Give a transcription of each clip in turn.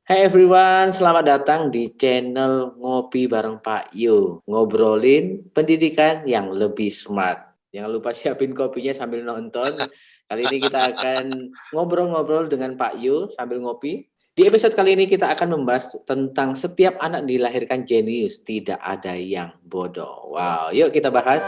Hai everyone, selamat datang di channel Ngopi bareng Pak Yu. Ngobrolin pendidikan yang lebih smart. Jangan lupa siapin kopinya sambil nonton. Kali ini kita akan ngobrol-ngobrol dengan Pak Yu sambil ngopi. Di episode kali ini kita akan membahas tentang setiap anak dilahirkan jenius, tidak ada yang bodoh. Wow, yuk kita bahas.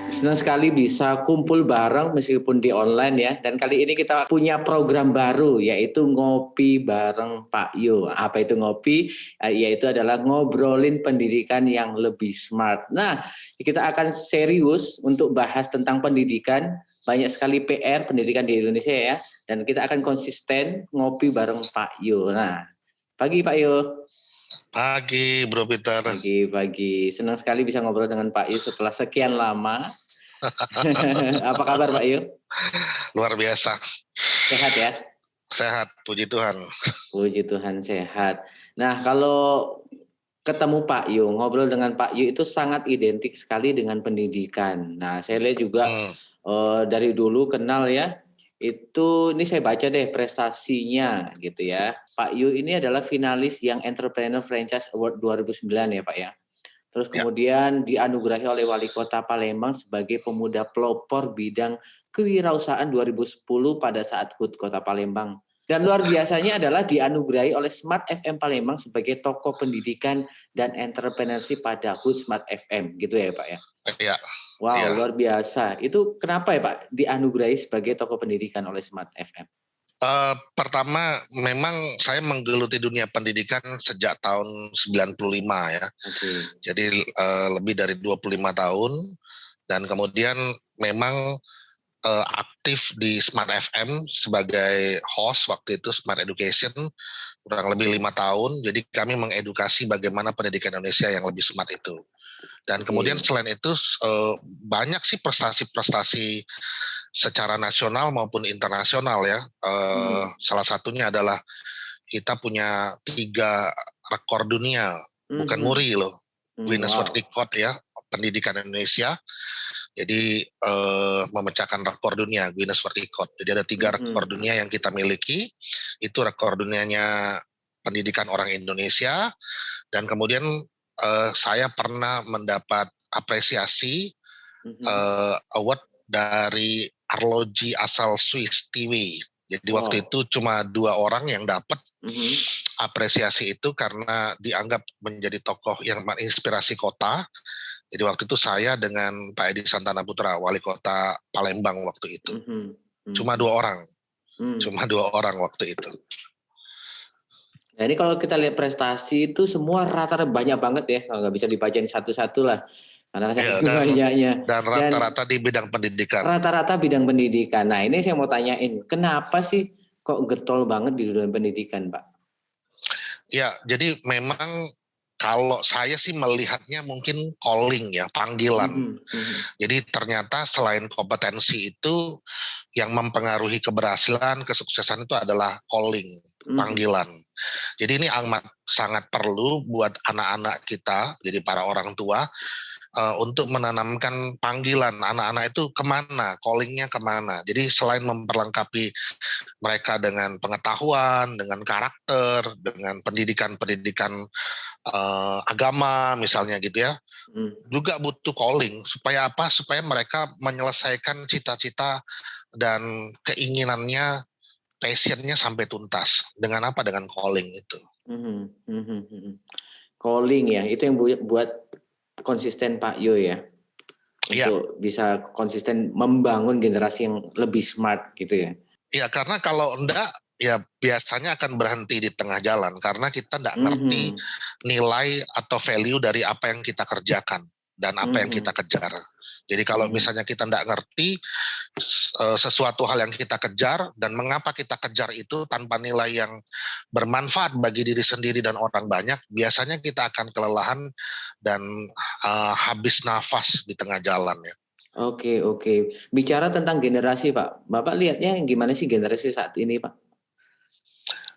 Senang sekali bisa kumpul bareng meskipun di online ya. Dan kali ini kita punya program baru yaitu ngopi bareng Pak Yu. Apa itu ngopi? Yaitu adalah ngobrolin pendidikan yang lebih smart. Nah, kita akan serius untuk bahas tentang pendidikan. Banyak sekali PR pendidikan di Indonesia ya. Dan kita akan konsisten ngopi bareng Pak Yu. Nah, pagi Pak Yu. Pagi Bro Peter. Pagi. Senang sekali bisa ngobrol dengan Pak Yu setelah sekian lama. Apa kabar Pak Yu? Luar biasa. Sehat ya? Sehat, puji Tuhan. Puji Tuhan sehat. Nah, kalau ketemu Pak Yu, ngobrol dengan Pak Yu itu sangat identik sekali dengan pendidikan. Nah, saya lihat juga dari dulu kenal ya. Ini saya baca deh prestasinya gitu ya. Pak Yu ini adalah finalis Young Entrepreneur Franchise Award 2009 ya Pak ya. Terus kemudian dianugerahi oleh Wali Kota Palembang sebagai pemuda pelopor bidang kewirausahaan 2010 pada saat HUT Kota Palembang. Dan luar biasanya adalah dianugerahi oleh Smart FM Palembang sebagai tokoh pendidikan dan entrepreneurship pada HUT Smart FM, gitu ya Pak ya? Iya. Wow, luar biasa. Itu kenapa ya Pak dianugerahi sebagai tokoh pendidikan oleh Smart FM? Pertama, memang saya menggeluti dunia pendidikan sejak tahun 95 ya. Jadi lebih dari 25 tahun. Dan kemudian memang aktif di Smart FM sebagai host waktu itu Smart Education kurang lebih 5 tahun. Jadi kami mengedukasi bagaimana pendidikan Indonesia yang lebih smart itu. Dan kemudian selain itu banyak sih prestasi-prestasi secara nasional maupun internasional ya. Salah satunya adalah kita punya 3 rekor dunia, bukan muri loh, Guinness World Record ya, pendidikan Indonesia. Jadi memecahkan rekor dunia, Guinness World Record. Jadi ada 3 rekor dunia yang kita miliki. Itu rekor dunianya pendidikan orang Indonesia. Dan kemudian saya pernah mendapat apresiasi award dari arloji asal Swiss TV. Jadi waktu itu cuma 2 orang yang dapat apresiasi itu karena dianggap menjadi tokoh yang menginspirasi kota. Jadi waktu itu saya dengan Pak Edi Santana Putra, Wali Kota Palembang waktu itu. Cuma 2 orang. Cuma 2 orang waktu itu. Nah ini kalau kita lihat prestasi itu semua rata-rata banyak banget ya, kalau nggak bisa dibacain satu-satu lah. Karena banyaknya. Dan rata-rata di bidang pendidikan. Rata-rata bidang pendidikan. Nah ini saya mau tanyain, kenapa sih kok getol banget di dunia pendidikan Pak? Ya, jadi memang kalau saya sih melihatnya mungkin calling ya, panggilan. Jadi ternyata selain kompetensi itu yang mempengaruhi keberhasilan, kesuksesan itu adalah calling, panggilan. Jadi ini amat sangat perlu buat anak-anak kita, jadi para orang tua, untuk menanamkan panggilan anak-anak itu kemana, callingnya kemana. Jadi selain memperlengkapi mereka dengan pengetahuan, dengan karakter, dengan pendidikan agama misalnya gitu ya, juga butuh calling. Supaya apa? Supaya mereka menyelesaikan cita-cita dan keinginannya, passionnya sampai tuntas. Dengan apa? Dengan calling itu. Calling ya, itu yang buat konsisten Pak Yu ya, untuk bisa konsisten membangun generasi yang lebih smart gitu ya. Iya, karena kalau enggak ya biasanya akan berhenti di tengah jalan karena kita enggak ngerti nilai atau value dari apa yang kita kerjakan dan apa yang kita kejar. Jadi kalau misalnya kita enggak ngerti sesuatu hal yang kita kejar dan mengapa kita kejar itu tanpa nilai yang bermanfaat bagi diri sendiri dan orang banyak, biasanya kita akan kelelahan dan habis nafas di tengah jalan ya. Oke. Bicara tentang generasi Pak, Bapak lihatnya gimana sih generasi saat ini Pak?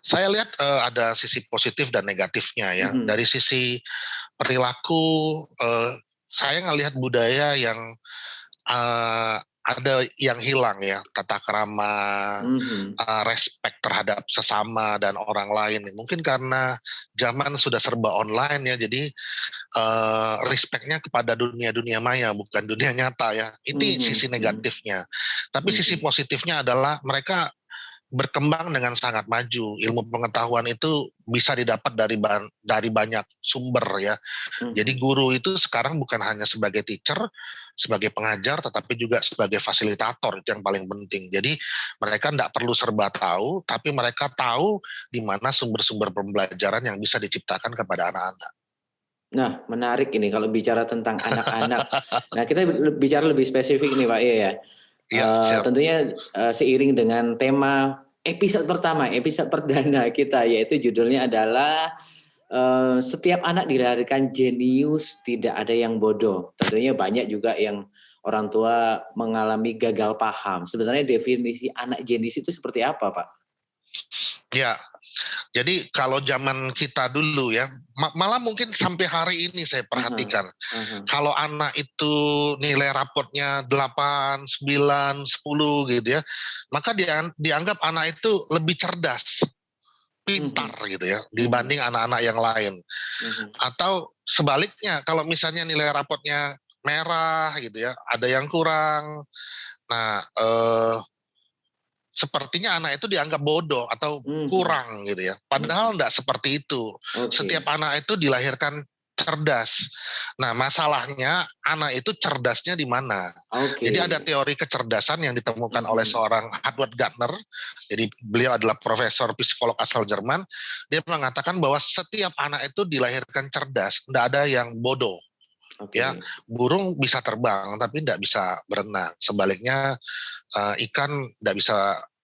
Saya lihat ada sisi positif dan negatifnya ya. Dari sisi perilaku, saya ngelihat budaya yang ada yang hilang ya, tata krama, respect terhadap sesama dan orang lain. Mungkin karena zaman sudah serba online ya, jadi respect-nya kepada dunia maya, bukan dunia nyata ya. Ini sisi negatifnya. Tapi sisi positifnya adalah mereka berkembang dengan sangat maju. Ilmu pengetahuan itu bisa didapat dari banyak sumber ya. Jadi guru itu sekarang bukan hanya sebagai teacher, sebagai pengajar, tetapi juga sebagai fasilitator, itu yang paling penting. Jadi mereka tidak perlu serba tahu, tapi mereka tahu di mana sumber-sumber pembelajaran yang bisa diciptakan kepada anak-anak. Nah, menarik ini kalau bicara tentang anak-anak. Nah, kita bicara lebih spesifik nih Pak ya. Tentunya seiring dengan tema episode pertama, episode perdana kita, yaitu judulnya adalah setiap anak dilahirkan jenius, tidak ada yang bodoh. Tentunya banyak juga yang orang tua mengalami gagal paham. Sebenarnya definisi anak jenius itu seperti apa, Pak? Ya, jadi kalau zaman kita dulu ya, malah mungkin sampai hari ini saya perhatikan, kalau anak itu nilai rapotnya 8, 9, 10 gitu ya, maka dianggap anak itu lebih cerdas, pintar gitu ya, dibanding anak-anak yang lain. Atau sebaliknya, kalau misalnya nilai rapotnya merah gitu ya, ada yang kurang, nah sepertinya anak itu dianggap bodoh atau kurang gitu ya. Padahal enggak seperti itu. Setiap anak itu dilahirkan cerdas. Nah, masalahnya anak itu cerdasnya di mana? Jadi ada teori kecerdasan yang ditemukan oleh seorang Howard Gardner. Jadi beliau adalah profesor psikolog asal Jerman. Dia mengatakan bahwa setiap anak itu dilahirkan cerdas, enggak ada yang bodoh. Ya, burung bisa terbang tapi enggak bisa berenang. Sebaliknya ikan tidak bisa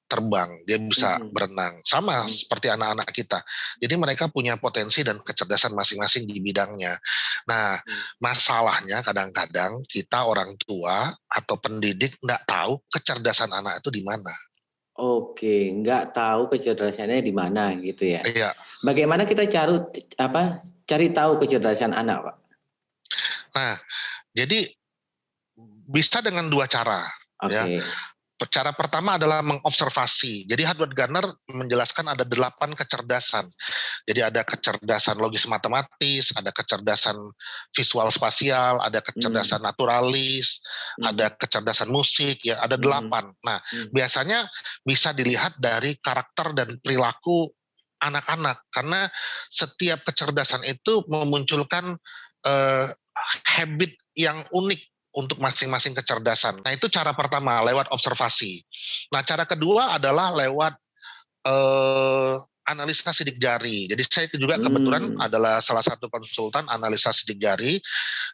terbang, dia bisa berenang. Sama seperti anak-anak kita. Jadi mereka punya potensi dan kecerdasan masing-masing di bidangnya. Nah, masalahnya kadang-kadang kita orang tua atau pendidik tidak tahu kecerdasan anak itu di mana. Oke, nggak tahu kecerdasannya di mana gitu ya. Iya. Bagaimana kita cari tahu kecerdasan anak, Pak? Nah, jadi bisa dengan dua cara. Ya. Cara pertama adalah mengobservasi. Jadi Howard Gardner menjelaskan ada 8 kecerdasan. Jadi ada kecerdasan logis matematis, ada kecerdasan visual spasial, ada kecerdasan naturalis, ada kecerdasan musik, ya ada 8. Nah, biasanya bisa dilihat dari karakter dan perilaku anak-anak, karena setiap kecerdasan itu memunculkan habit yang unik untuk masing-masing kecerdasan. Nah, itu cara pertama, lewat observasi. Nah, cara kedua adalah lewat analisa sidik jari. Jadi saya juga kebetulan adalah salah satu konsultan analisa sidik jari.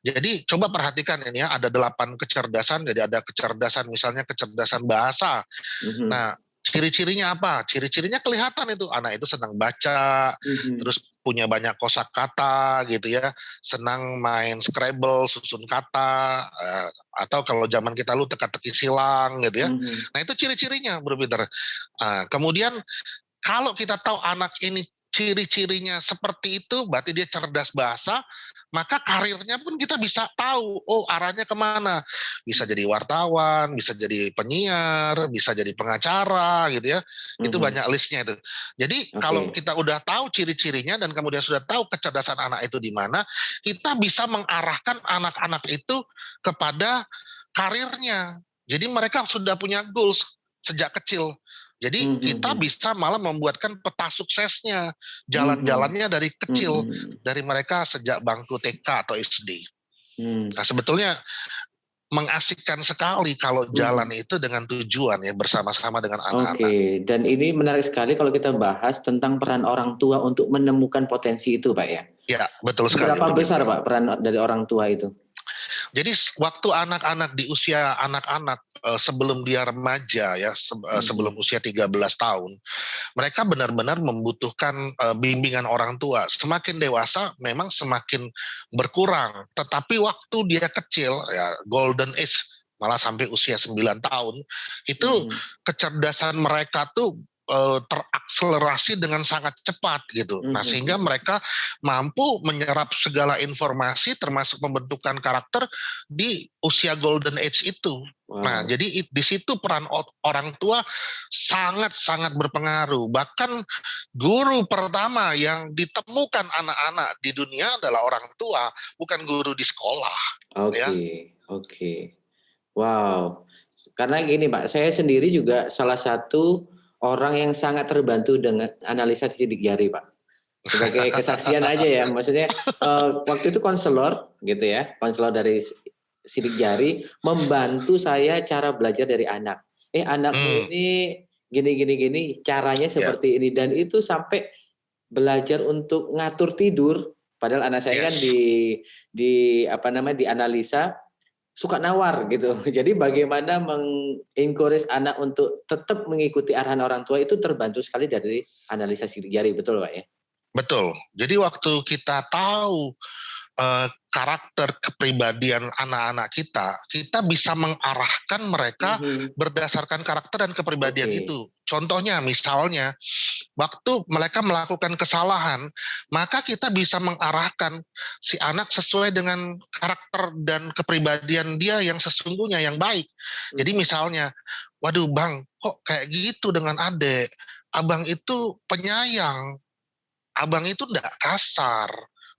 Jadi coba perhatikan ini ya, ada 8 kecerdasan. Jadi ada kecerdasan, misalnya kecerdasan bahasa. Nah, ciri-cirinya apa? Ciri-cirinya kelihatan itu, anak itu senang baca, terus punya banyak kosakata gitu ya, senang main Scrabble, susun kata, atau kalau zaman kita lu teka-teki silang gitu ya. Nah, itu ciri-cirinya, Bro Peter. Kemudian kalau kita tahu anak ini ciri-cirinya seperti itu, berarti dia cerdas bahasa, maka karirnya pun kita bisa tahu, oh arahnya kemana. Bisa jadi wartawan, bisa jadi penyiar, bisa jadi pengacara gitu ya. Itu banyak listnya itu. Jadi kalau kita udah tahu ciri-cirinya dan kemudian sudah tahu kecerdasan anak itu di mana, kita bisa mengarahkan anak-anak itu kepada karirnya. Jadi mereka sudah punya goals sejak kecil. Jadi kita bisa malah membuatkan peta suksesnya, jalan-jalannya dari kecil, dari mereka sejak bangku TK atau SD. Nah, sebetulnya mengasihkan sekali kalau jalan itu dengan tujuan ya, bersama-sama dengan anak-anak. Dan ini menarik sekali kalau kita bahas tentang peran orang tua untuk menemukan potensi itu, Pak ya. Ya, betul sekali. Berapa besar Pak peran dari orang tua itu? Jadi waktu anak-anak di usia anak-anak sebelum dia remaja ya, sebelum usia 13 tahun, mereka benar-benar membutuhkan bimbingan orang tua. Semakin dewasa memang semakin berkurang, tetapi waktu dia kecil ya, golden age malah sampai usia 9 tahun, itu kecerdasan mereka tuh terakselerasi dengan sangat cepat gitu. Nah, sehingga mereka mampu menyerap segala informasi termasuk pembentukan karakter di usia golden age itu. Nah, jadi di situ peran orang tua sangat-sangat berpengaruh. Bahkan guru pertama yang ditemukan anak-anak di dunia adalah orang tua, bukan guru di sekolah. Oke. Wow. Karena gini Pak, saya sendiri juga salah satu orang yang sangat terbantu dengan analisa sidik jari Pak. Sebagai kesaksian aja ya, maksudnya waktu itu konselor gitu ya, konselor dari sidik jari membantu saya cara belajar dari anak. Anakmu ini gini, caranya seperti ini, dan itu sampai belajar untuk ngatur tidur. Padahal anak saya kan dianalisa suka nawar gitu. Jadi bagaimana mengencourage anak untuk tetap mengikuti arahan orang tua itu terbantu sekali dari analisa sidik jari, betul Pak ya? Betul. Jadi waktu kita tahu karakter kepribadian anak-anak kita bisa mengarahkan mereka berdasarkan karakter dan kepribadian itu. Contohnya, misalnya, waktu mereka melakukan kesalahan, maka kita bisa mengarahkan si anak sesuai dengan karakter dan kepribadian dia yang sesungguhnya, yang baik. Jadi misalnya, waduh Bang, kok kayak gitu dengan adek? Abang itu penyayang, abang itu enggak kasar,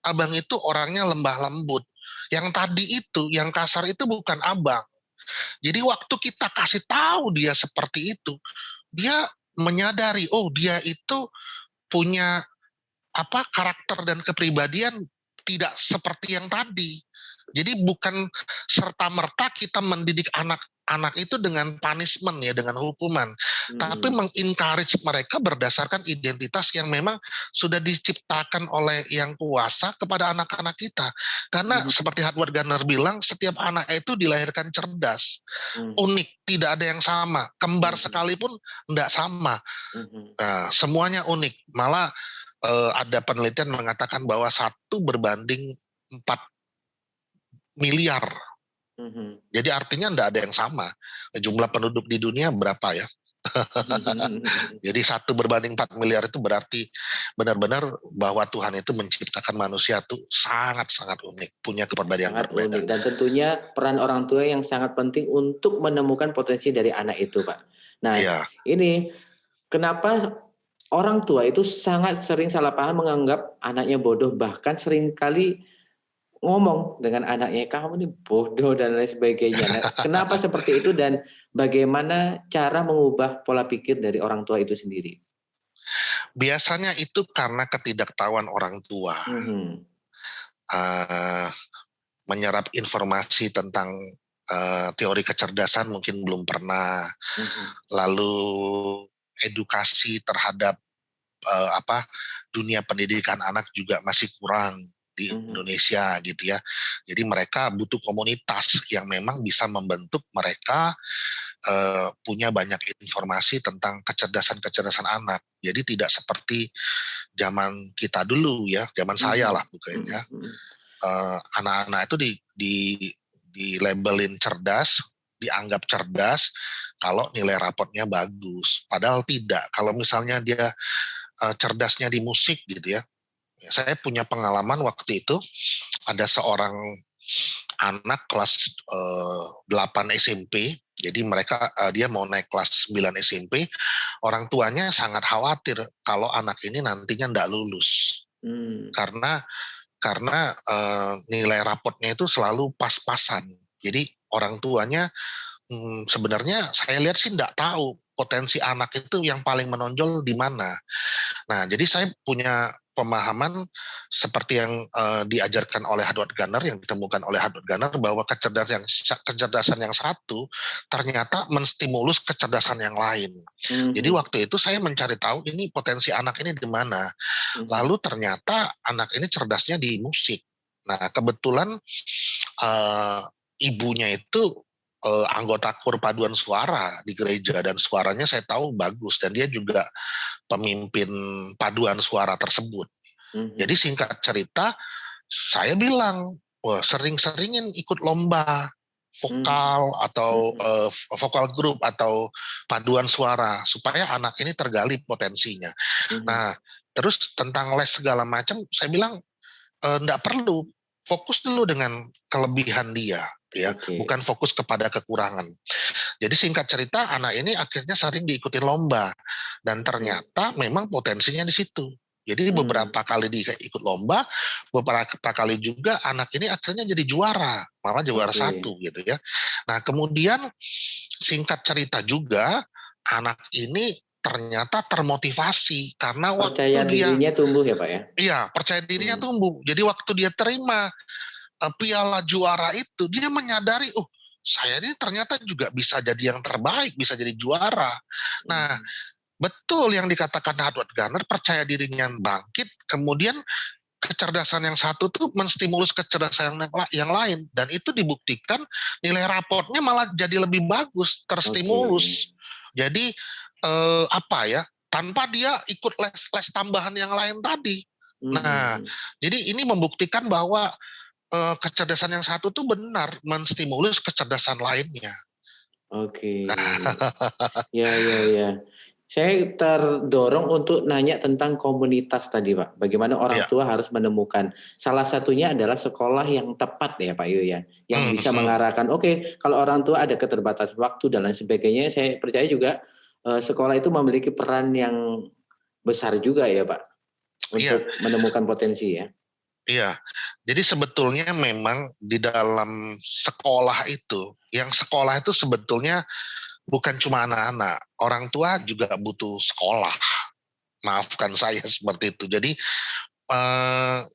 abang itu orangnya lembah lembut. Yang tadi itu, yang kasar itu bukan abang. Jadi waktu kita kasih tahu dia seperti itu, dia menyadari, oh dia itu punya karakter dan kepribadian tidak seperti yang tadi. Jadi bukan serta-merta kita mendidik anak itu dengan punishment ya, dengan hukuman. Tapi mengencourage mereka berdasarkan identitas yang memang sudah diciptakan oleh yang kuasa kepada anak-anak kita. Karena seperti Howard Gardner bilang, setiap anak itu dilahirkan cerdas, unik, tidak ada yang sama. Kembar sekalipun tidak sama. Nah, semuanya unik. Malah ada penelitian mengatakan bahwa 1 berbanding 4 miliar. Jadi artinya tidak ada yang sama. Jumlah penduduk di dunia berapa ya? Jadi 1 berbanding 4 miliar itu berarti benar-benar bahwa Tuhan itu menciptakan manusia itu sangat-sangat unik, punya kepribadian sangat berbeda. unik, dan tentunya peran orang tua yang sangat penting untuk menemukan potensi dari anak itu, Pak. Nah, ini kenapa orang tua itu sangat sering salah paham, menganggap anaknya bodoh, bahkan seringkali ngomong dengan anaknya, kamu ini bodoh dan lain sebagainya. Nah, kenapa seperti itu dan bagaimana cara mengubah pola pikir dari orang tua itu sendiri? Biasanya itu karena ketidaktahuan orang tua. Menyerap informasi tentang teori kecerdasan mungkin belum pernah. Lalu edukasi terhadap dunia pendidikan anak juga masih kurang di Indonesia gitu ya. Jadi mereka butuh komunitas yang memang bisa membentuk mereka punya banyak informasi tentang kecerdasan anak. Jadi tidak seperti zaman kita dulu ya, zaman saya lah bukannya. Anak-anak itu di labelin cerdas, dianggap cerdas kalau nilai rapotnya bagus. Padahal tidak. Kalau misalnya dia cerdasnya di musik gitu ya. Saya punya pengalaman waktu itu, ada seorang anak kelas 8 SMP, jadi dia mau naik kelas 9 SMP, orang tuanya sangat khawatir kalau anak ini nantinya tidak lulus. Karena nilai rapotnya itu selalu pas-pasan. Jadi orang tuanya sebenarnya saya lihat sih tidak tahu potensi anak itu yang paling menonjol di mana. Nah, jadi saya punya pemahaman seperti yang diajarkan oleh Howard Gardner, yang ditemukan oleh Howard Gardner, bahwa kecerdasan yang satu ternyata menstimulus kecerdasan yang lain. Jadi waktu itu saya mencari tahu ini potensi anak ini di mana. Lalu ternyata anak ini cerdasnya di musik. Nah, kebetulan ibunya itu anggota kur paduan suara di gereja, dan suaranya saya tahu bagus, dan dia juga pemimpin paduan suara tersebut. Jadi singkat cerita, saya bilang, wah, sering-seringin ikut lomba vokal atau vokal grup atau paduan suara supaya anak ini tergali potensinya. Nah, terus tentang les segala macam, saya bilang enggak perlu, fokus dulu dengan kelebihan dia, ya, bukan fokus kepada kekurangan. Jadi singkat cerita, anak ini akhirnya sering diikuti lomba dan ternyata memang potensinya di situ. Jadi beberapa kali dia ikut lomba, beberapa kali juga anak ini akhirnya jadi juara, malah juara 1 gitu ya. Nah kemudian singkat cerita juga anak ini ternyata termotivasi karena percaya waktu dia dirinya tumbuh ya Pak ya? Iya, percaya dirinya tumbuh. Jadi waktu dia terima piala juara itu, dia menyadari, oh saya ini ternyata juga bisa jadi yang terbaik, bisa jadi juara. Nah, betul yang dikatakan Edward Garner, percaya dirinya bangkit, kemudian kecerdasan yang satu tuh menstimulus kecerdasan yang lain, dan itu dibuktikan nilai raportnya malah jadi lebih bagus, terstimulus. Jadi apa ya? Tanpa dia ikut les tambahan yang lain tadi. Nah, jadi ini membuktikan bahwa kecerdasan yang satu tuh benar menstimulus kecerdasan lainnya. Ya. Saya terdorong untuk nanya tentang komunitas tadi Pak. Bagaimana orang tua harus menemukan. Salah satunya adalah sekolah yang tepat ya Pak Yu ya. Yang bisa mengarahkan, kalau orang tua ada keterbatasan waktu dan lain sebagainya, saya percaya juga sekolah itu memiliki peran yang besar juga ya Pak. Untuk menemukan potensi ya. Iya, jadi sebetulnya memang di dalam sekolah itu, yang sekolah itu sebetulnya bukan cuma anak-anak, orang tua juga butuh sekolah. Maafkan saya seperti itu. Jadi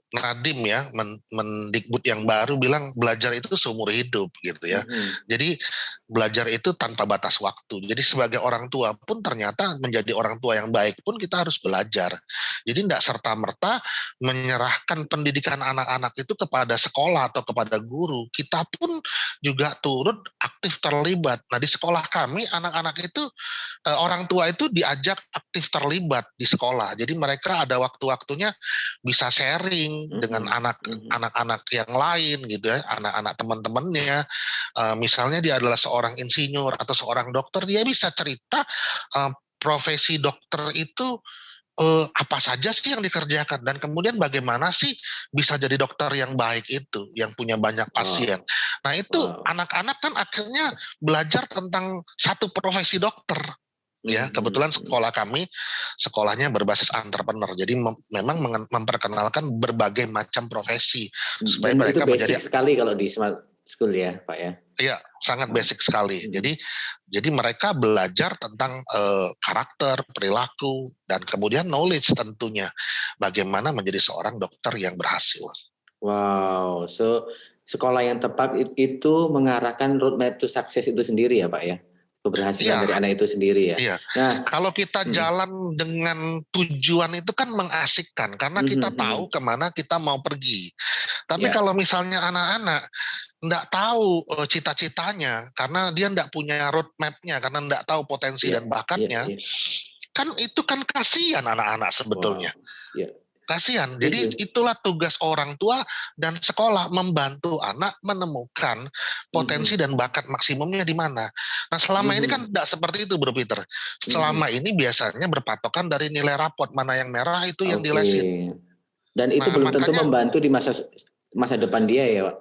Nadiem ya, Mendikbud yang baru bilang belajar itu seumur hidup gitu ya. Jadi belajar itu tanpa batas waktu. Jadi sebagai orang tua pun ternyata menjadi orang tua yang baik pun kita harus belajar. Jadi tidak serta-merta menyerahkan pendidikan anak-anak itu kepada sekolah atau kepada guru. Kita pun juga turut aktif terlibat. Nah di sekolah kami anak-anak itu orang tua itu diajak aktif terlibat di sekolah. Jadi mereka ada waktu-waktunya bisa sharing dengan anak-anak yang lain gitu ya, anak-anak teman-temannya. Misalnya dia adalah seorang insinyur atau seorang dokter, dia bisa cerita profesi dokter itu apa saja sih yang dikerjakan dan kemudian bagaimana sih bisa jadi dokter yang baik itu, yang punya banyak pasien. Nah itu anak-anak kan akhirnya belajar tentang satu profesi dokter. Ya, kebetulan sekolah kami sekolahnya berbasis entrepreneur, jadi memang memperkenalkan berbagai macam profesi supaya dan mereka itu basic sekali kalau di smart school ya Pak ya. Iya, sangat basic sekali. Jadi mereka belajar tentang karakter, perilaku, dan kemudian knowledge tentunya bagaimana menjadi seorang dokter yang berhasil. Wow, sekolah yang tepat itu mengarahkan roadmap to success itu sendiri ya Pak ya? Keberhasilan dari anak itu sendiri ya. Iya. Nah, kalau kita jalan dengan tujuan itu kan mengasikkan karena kita tahu kemana kita mau pergi. Tapi kalau misalnya anak-anak nggak tahu cita-citanya karena dia nggak punya roadmap-nya, karena nggak tahu potensi dan bakatnya, kan itu kan kasihan anak-anak sebetulnya. Kasihan. Jadi itulah tugas orang tua dan sekolah, membantu anak menemukan potensi dan bakat maksimumnya di mana. Nah selama ini kan tidak seperti itu Bro Peter. Selama ini biasanya berpatokan dari nilai raport, mana yang merah itu yang dilesin. Dan itu belum tentu membantu di masa depan dia ya Pak?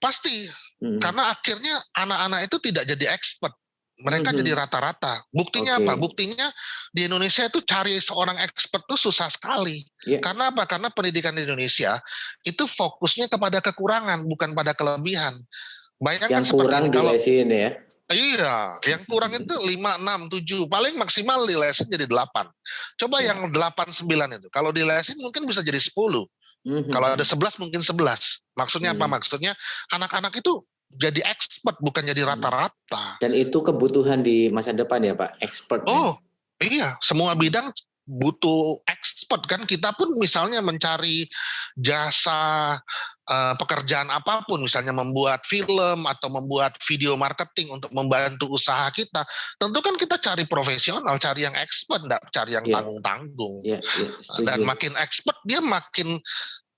Pasti. Karena akhirnya anak-anak itu tidak jadi expert. Mereka jadi rata-rata. Buktinya apa? Buktinya di Indonesia itu cari seorang expert itu susah sekali. Karena apa? Karena pendidikan di Indonesia itu fokusnya kepada kekurangan, bukan pada kelebihan. Bayangkan yang kurang dilesin ya? Iya, yang kurang itu 5, 6, 7. Paling maksimal dilesin jadi 8. Coba yang 8, 9 itu. Kalau dilesin mungkin bisa jadi 10. Kalau ada 11 mungkin 11. Maksudnya apa? Maksudnya anak-anak itu jadi expert, bukan jadi rata-rata. Dan itu kebutuhan di masa depan ya Pak, expert. Oh iya, semua bidang butuh expert kan. Kita pun misalnya mencari jasa pekerjaan apapun, misalnya membuat film atau membuat video marketing untuk membantu usaha kita, tentu kan kita cari profesional, cari yang expert, enggak cari yang tanggung-tanggung. Dan makin expert dia makin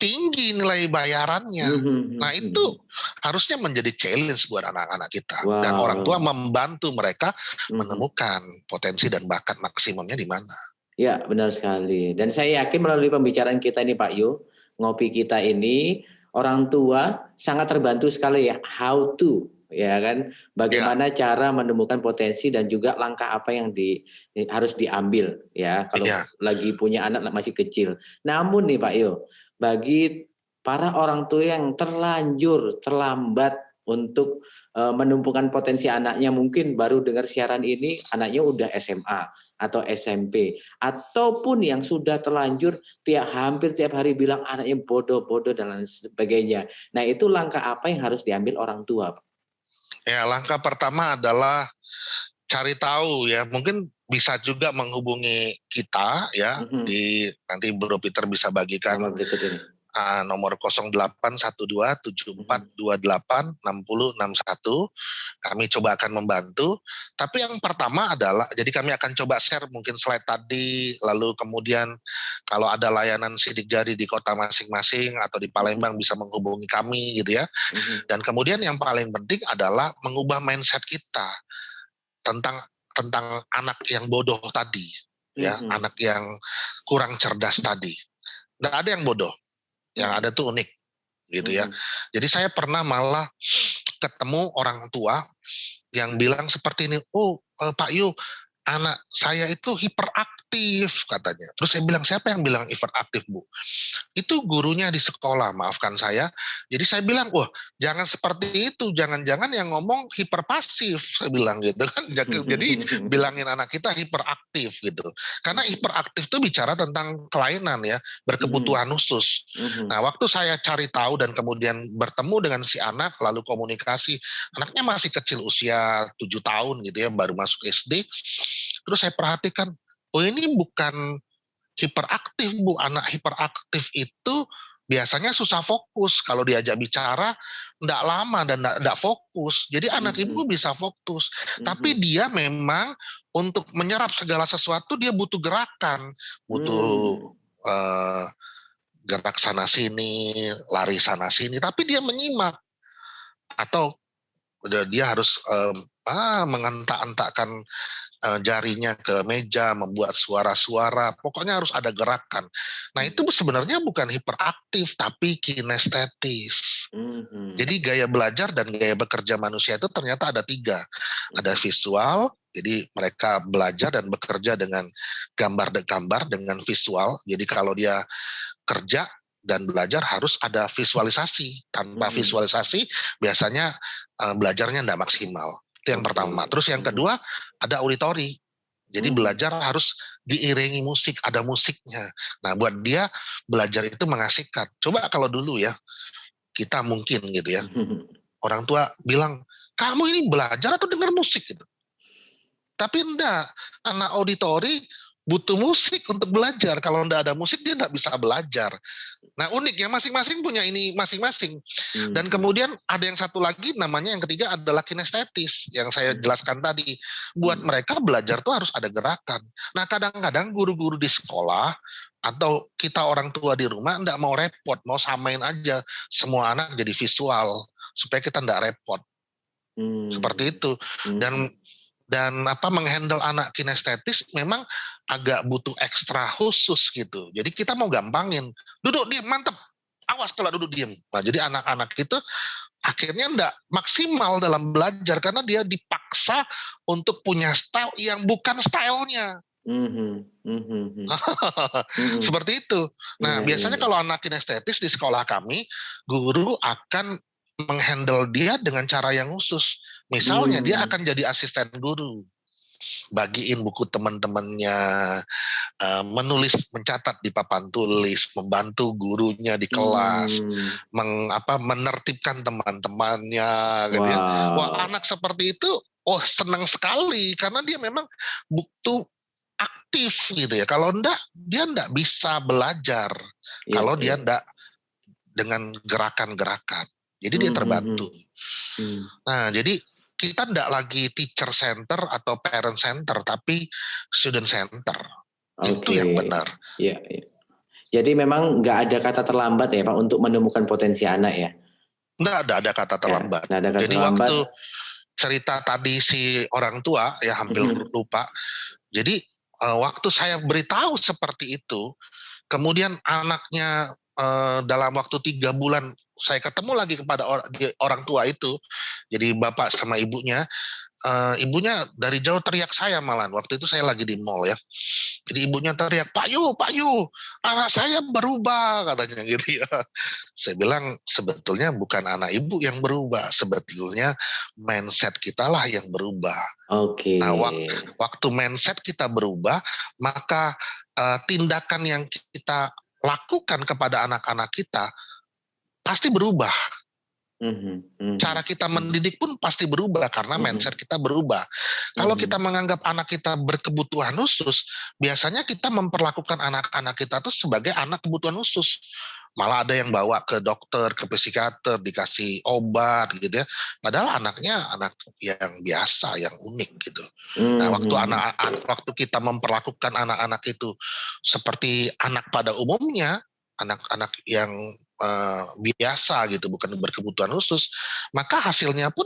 tinggi nilai bayarannya. Nah itu harusnya menjadi challenge buat anak-anak kita. Dan orang tua membantu mereka menemukan potensi dan bakat maksimumnya di mana. Ya, benar sekali. Dan saya yakin melalui pembicaraan kita ini Pak Yu, ngopi kita ini, orang tua sangat terbantu sekali ya, how to, ya kan, bagaimana cara menemukan potensi dan juga langkah apa yang harus diambil ya kalau lagi punya anak masih kecil. Namun nih Pak Yu, bagi para orang tua yang terlambat untuk menumpukan potensi anaknya, mungkin baru dengar siaran ini anaknya udah SMA atau SMP, ataupun yang sudah terlanjur hampir tiap hari bilang anaknya bodoh dan lain sebagainya. Nah, itu langkah apa yang harus diambil orang tua, Pak? Ya, langkah pertama adalah cari tahu ya, mungkin bisa juga menghubungi kita ya, nanti Bro Peter bisa bagikan nomor berikut ini. Nomor 081274286061. Kami coba akan membantu. Tapi yang pertama adalah, jadi kami akan coba share mungkin slide tadi, lalu kemudian kalau ada layanan sidik jari di kota masing-masing atau di Palembang bisa menghubungi kami gitu ya. Dan kemudian yang paling penting adalah mengubah mindset kita tentang anak yang bodoh tadi, ya, anak yang kurang cerdas tadi. Nggak ada yang bodoh. Yang ada tuh unik gitu ya. Jadi saya pernah malah ketemu orang tua yang bilang seperti ini, Pak Yu, anak saya itu hiperaktif katanya. Terus saya bilang, siapa yang bilang hiperaktif Bu? Itu gurunya di sekolah, maafkan saya. Jadi saya bilang, wah jangan seperti itu, jangan-jangan yang ngomong hiperpasif, saya bilang gitu kan. Jadi bilangin anak kita hiperaktif gitu. Karena hiperaktif itu bicara tentang kelainan ya, berkebutuhan khusus. Nah waktu saya cari tahu dan kemudian bertemu dengan si anak, lalu komunikasi, anaknya masih kecil usia 7 tahun gitu ya, baru masuk SD. Terus saya perhatikan, ini bukan hiperaktif Bu, anak hiperaktif itu biasanya susah fokus, kalau diajak bicara enggak lama dan enggak fokus. Jadi anak ibu bisa fokus, tapi dia memang untuk menyerap segala sesuatu dia butuh gerakan, butuh gerak sana sini, lari sana sini, tapi dia menyimak atau dia harus mengentak-entakkan jarinya ke meja, membuat suara-suara, pokoknya harus ada gerakan. Nah itu sebenarnya bukan hiperaktif, tapi kinestetis. Jadi gaya belajar dan gaya bekerja manusia itu ternyata ada 3. Ada visual, jadi mereka belajar dan bekerja dengan gambar-gambar, dengan visual. Jadi kalau dia kerja dan belajar harus ada visualisasi. Tanpa visualisasi biasanya belajarnya tidak maksimal. Itu yang pertama. Terus yang kedua ada auditori. Jadi belajar harus diiringi musik, ada musiknya. Nah buat dia belajar itu mengasihkan. Coba kalau dulu ya, kita mungkin gitu ya, orang tua bilang, kamu ini belajar atau dengar musik gitu. Tapi enggak, anak auditori butuh musik untuk belajar. Kalau enggak ada musik dia enggak bisa belajar. Nah unik ya, masing-masing punya ini masing-masing. Dan kemudian ada yang satu lagi namanya yang ketiga adalah kinestetis yang saya jelaskan tadi. Buat mereka belajar tuh harus ada gerakan. Nah kadang-kadang guru-guru di sekolah atau kita orang tua di rumah enggak mau repot, mau samain aja semua anak jadi visual supaya kita enggak repot. Seperti itu. Dan menghandle anak kinestetis memang agak butuh ekstra khusus gitu. Jadi kita mau gampangin, duduk diam, mantep, awas kalau duduk diam. Nah jadi anak-anak itu akhirnya enggak maksimal dalam belajar karena dia dipaksa untuk punya style yang bukan stylenya. Seperti itu. Nah biasanya kalau anak kinestetis di sekolah kami, guru akan menghandle dia dengan cara yang khusus. Misalnya dia akan jadi asisten guru, bagiin buku teman-temannya, menulis, mencatat di papan tulis, membantu gurunya di kelas, menertibkan teman-temannya, gitu ya. Wah anak seperti itu, senang sekali karena dia memang butuh aktif gitu ya. Kalau enggak, dia enggak bisa belajar. Kalau dia enggak dengan gerakan-gerakan. Jadi dia terbantu. Nah, jadi kita enggak lagi teacher center atau parent center, tapi student center. Itu yang benar. Iya. Jadi memang nggak ada kata terlambat ya Pak untuk menemukan potensi anak ya? Nggak ada kata terlambat. Nggak ada kata Jadi terlambat. waktu cerita tadi si orang tua ya hampir lupa. Jadi waktu saya beritahu seperti itu, kemudian anaknya dalam waktu 3 bulan saya ketemu lagi kepada orang tua itu, jadi bapak sama ibunya. Ibunya dari jauh teriak saya malahan. Waktu itu saya lagi di mall ya. Jadi ibunya teriak, Pak Yu, anak saya berubah katanya gitu ya. Saya bilang sebetulnya bukan anak ibu yang berubah, sebetulnya mindset kita lah yang berubah. Oke. Nah, waktu mindset kita berubah, maka tindakan yang kita lakukan kepada anak-anak kita pasti berubah. Cara kita mendidik pun pasti berubah karena mindset kita berubah. Kalau kita menganggap anak kita berkebutuhan khusus, biasanya kita memperlakukan anak-anak kita tuh sebagai anak kebutuhan khusus. Malah ada yang bawa ke dokter, ke psikiater, dikasih obat gitu ya. Padahal anaknya anak yang biasa, yang unik gitu. Nah, waktu kita memperlakukan anak-anak itu seperti anak pada umumnya, anak-anak yang biasa gitu, bukan berkebutuhan khusus, maka hasilnya pun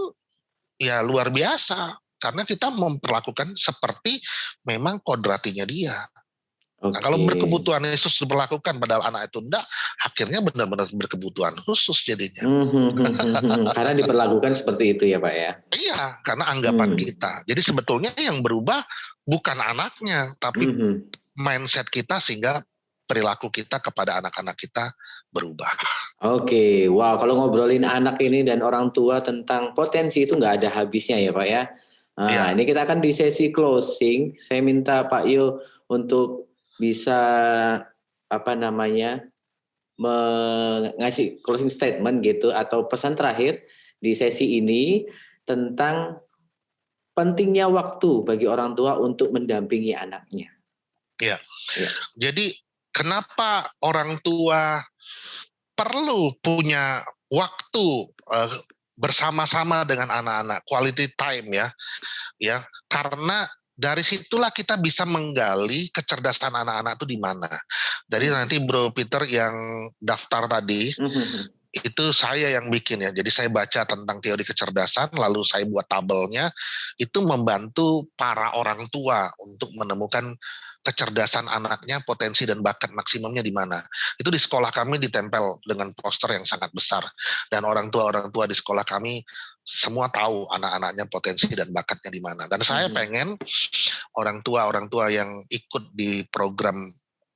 ya luar biasa karena kita memperlakukan seperti memang kodratinya dia. Nah, kalau berkebutuhan khusus diperlakukan padahal anak itu enggak, akhirnya benar-benar berkebutuhan khusus jadinya. Karena diperlakukan seperti itu ya Pak ya? Iya, karena anggapan kita. Jadi sebetulnya yang berubah bukan anaknya, tapi mindset kita sehingga perilaku kita kepada anak-anak kita berubah. Oke, wow, kalau ngobrolin anak ini dan orang tua tentang potensi itu nggak ada habisnya ya Pak ya. Nah, ini kita akan di sesi closing. Saya minta Pak Yo untuk bisa ngasih closing statement gitu atau pesan terakhir di sesi ini tentang pentingnya waktu bagi orang tua untuk mendampingi anaknya. Iya. Jadi kenapa orang tua perlu punya waktu bersama-sama dengan anak-anak, quality time ya, karena dari situlah kita bisa menggali kecerdasan anak-anak itu di mana. Jadi nanti Bro Peter yang daftar tadi, itu saya yang bikin ya. Jadi saya baca tentang teori kecerdasan, lalu saya buat tabelnya, itu membantu para orang tua untuk menemukan kecerdasan anaknya, potensi dan bakat maksimumnya di mana. Itu di sekolah kami ditempel dengan poster yang sangat besar. Dan orang tua di sekolah kami semua tahu anak-anaknya potensi dan bakatnya di mana. Dan saya pengen orang tua yang ikut di program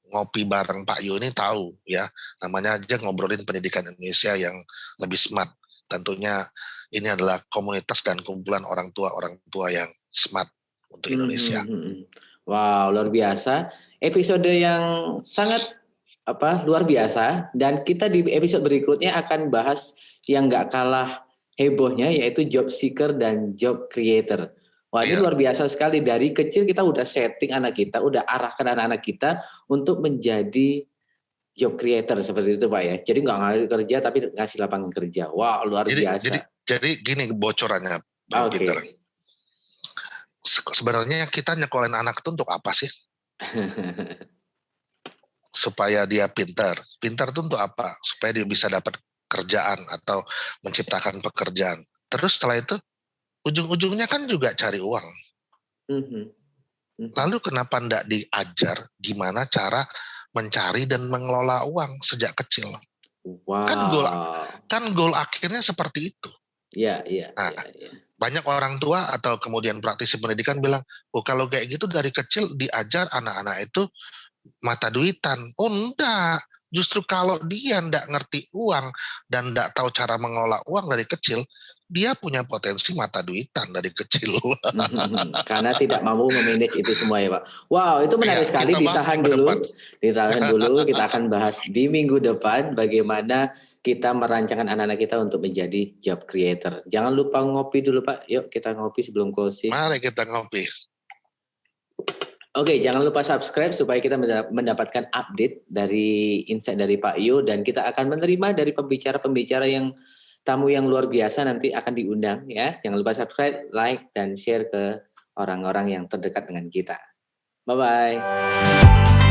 ngopi bareng Pak Yu ini tahu ya, namanya aja ngobrolin pendidikan Indonesia yang lebih smart. Tentunya ini adalah komunitas dan kumpulan orang tua yang smart untuk Indonesia. Wow, luar biasa. Episode yang sangat luar biasa, dan kita di episode berikutnya akan bahas yang nggak kalah hebohnya, yaitu job seeker dan job creator. Wah, ini luar biasa sekali. Dari kecil kita udah setting anak kita, udah arahkan anak-anak kita untuk menjadi job creator seperti itu Pak ya. Jadi nggak ngasih kerja tapi ngasih lapangan kerja. Wah, luar biasa. Jadi gini bocorannya, Bang Peter. Sebenarnya kita nyekolahin anak itu untuk apa sih? Supaya dia pintar. Pintar itu untuk apa? Supaya dia bisa dapat kerjaan atau menciptakan pekerjaan. Terus setelah itu ujung-ujungnya kan juga cari uang. Lalu kenapa enggak diajar gimana cara mencari dan mengelola uang sejak kecil? Wow. Kan goal akhirnya seperti itu. Iya. Banyak orang tua atau kemudian praktisi pendidikan bilang, oh kalau kayak gitu dari kecil diajar anak-anak itu mata duitan. Oh enggak, justru kalau dia enggak ngerti uang dan enggak tahu cara mengelola uang dari kecil, dia punya potensi mata duitan dari kecil. Karena tidak mampu memanage itu semua ya Pak. Wow, itu menarik sekali. Ditahan dulu. Kita akan bahas di minggu depan bagaimana kita merancangkan anak-anak kita untuk menjadi job creator. Jangan lupa ngopi dulu Pak. Yuk kita ngopi sebelum closing. Mari kita ngopi. Oke, jangan lupa subscribe supaya kita mendapatkan update dari insight dari Pak Yu, dan kita akan menerima dari pembicara-pembicara yang tamu yang luar biasa nanti akan diundang ya. Jangan lupa subscribe, like, dan share ke orang-orang yang terdekat dengan kita. Bye-bye.